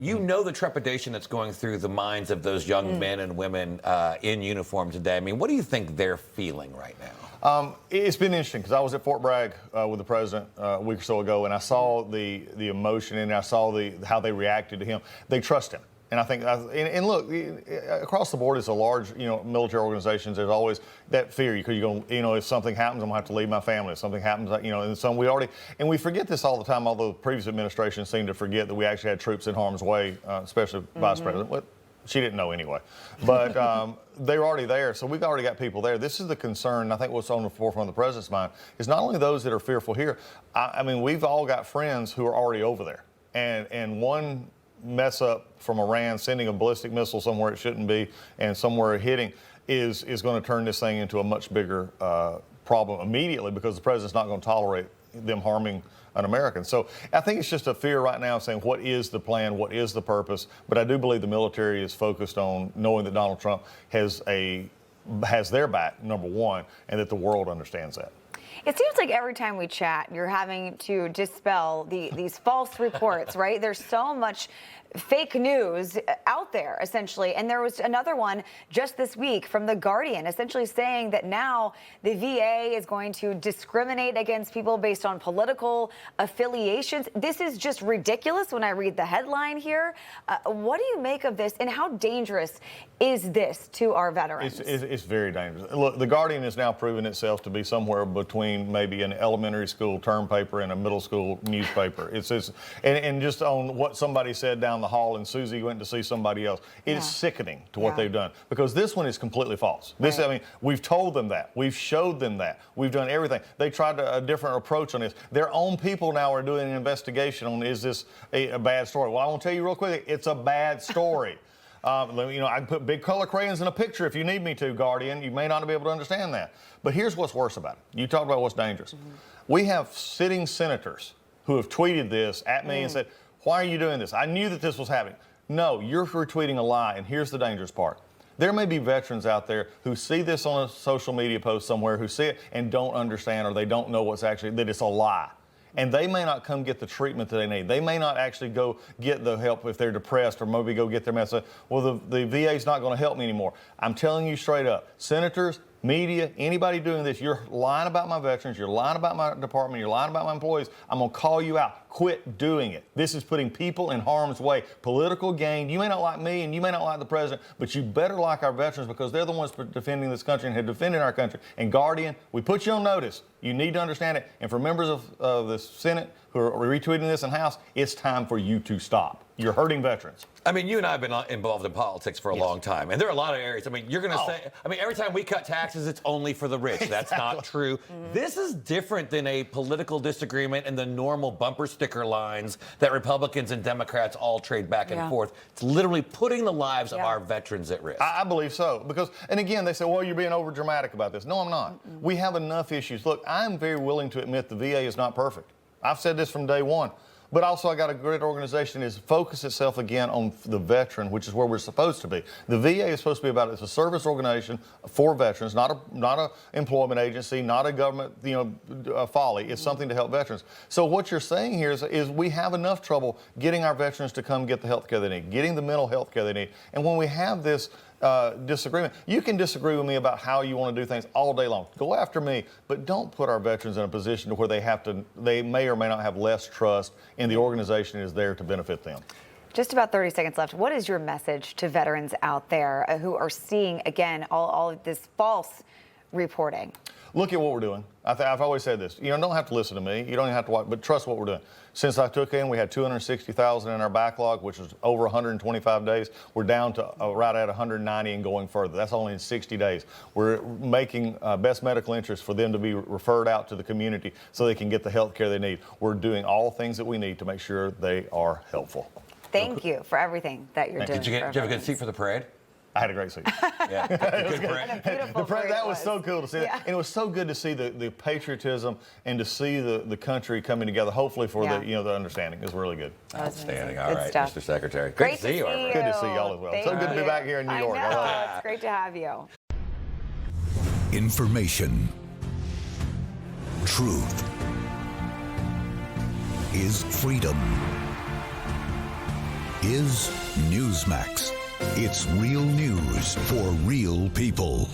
You know the trepidation that's going through the minds of those young men and women in uniform today. I mean, what do you think they're feeling right now? It's been interesting because I was at Fort Bragg with the president a week or so ago, and I saw the emotion and I saw how they reacted to him. They trust him. And I think, and look, across the board, it's a large, military organizations. There's always that fear because you're going, if something happens, I'm gonna have to leave my family. If something happens, and so we forget this all the time. Although the previous administration seemed to forget that we actually had troops in harm's way, especially Vice President. Well, she didn't know anyway, but they were already there. So we've already got people there. This is the concern. I think what's on the forefront of the president's mind is not only those that are fearful here. I mean, we've all got friends who are already over there, and one mess up from Iran sending a ballistic missile somewhere it shouldn't be and somewhere hitting is going to turn this thing into a much bigger problem immediately because the president's not going to tolerate them harming an American. So I think it's just a fear right now saying what is the plan, what is the purpose, but I do believe the military is focused on knowing that Donald Trump has their back, number one, and that the world understands that. It seems like every time we chat, you're having to dispel these false reports, right? There's so much fake news out there, essentially. And there was another one just this week from The Guardian, essentially saying that now the VA is going to discriminate against people based on political affiliations. This is just ridiculous when I read the headline here. What do you make of this, and how dangerous is this to our veterans? It's very dangerous. Look, The Guardian has now proven itself to be somewhere between maybe an elementary school term paper and a middle school newspaper. And just on what somebody said down the hall and Susie went to see somebody else. It is sickening to what they've done because this one is completely false. This, I mean, we've told them that. We've showed them that. We've done everything. They tried a different approach on this. Their own people now are doing an investigation on is this a bad story. Well, I want to tell you real quickly, it's a bad story. I can put big color crayons in a picture if you need me to, Guardian. You may not be able to understand that. But here's what's worse about it. You talked about what's dangerous. We have sitting senators who have tweeted this at me and said, why are you doing this? I knew that this was happening. No, you're retweeting a lie, and here's the dangerous part. There may be veterans out there who see this on a social media post somewhere, who see it and don't understand, or they don't know that it's a lie. And they may not come get the treatment that they need. They may not actually go get the help if they're depressed, or maybe go get their message. Well, the VA's not going to help me anymore. I'm telling you straight up, senators, media, anybody doing this, you're lying about my veterans, you're lying about my department, you're lying about my employees. I'm going to call you out. Quit doing it. This is putting people in harm's way. Political gain. You may not like me and you may not like the president, but you better like our veterans because they're the ones defending this country and have defended our country. And Guardian, we put you on notice. You need to understand it. And for members of the Senate who are retweeting this in House, it's time for you to stop. You're hurting veterans. I mean, you and I have been involved in politics for a long time, and there are a lot of areas. I mean, you're going to say, every time we cut taxes, it's only for the rich. That's not true. This is different than a political disagreement and the normal bumper sticker lines that Republicans and Democrats all trade back and forth. It's literally putting the lives of our veterans at risk. I believe so. Because, and again, they say, well, you're being over dramatic about this. No, I'm not. We have enough issues. Look, I'm very willing to admit the VA is not perfect. I've said this from day one. But also, I got a great organization is focus itself again on the veteran, which is where we're supposed to be. The VA is supposed to be it's a service organization for veterans, not a employment agency, not a government, folly. It's something to help veterans. So what you're saying here is we have enough trouble getting our veterans to come get the health care they need, getting the mental health care they need. And when we have this disagreement, you can disagree with me about how you want to do things all day long. Go after me, but don't put our veterans in a position to where they may or may not have less trust in the organization that is there to benefit them. Just about 30 seconds left. What is your message to veterans out there who are seeing, again, all of this false reporting? Look at what we're doing. I've always said this. You don't have to listen to me. You don't even have to watch, but trust what we're doing. Since I took in, we had 260,000 in our backlog, which was over 125 days. We're down to right at 190 and going further. That's only in 60 days. We're making best medical interest for them to be referred out to the community so they can get the health care they need. We're doing all things that we need to make sure they are helpful. Thank you for everything that you're doing. Did you have a good seat for the parade? I had a great seat. Yeah, good parade. That was so cool to see. And it was so good to see the patriotism and to see the country coming together. Hopefully for the understanding. It was really good. Outstanding. All right, stuff. Mr. Secretary. Great to see you. Good to see y'all as well. So good to be back here in New York. I know. It's great to have you. Information. Truth is freedom. is Newsmax. It's real news for real people.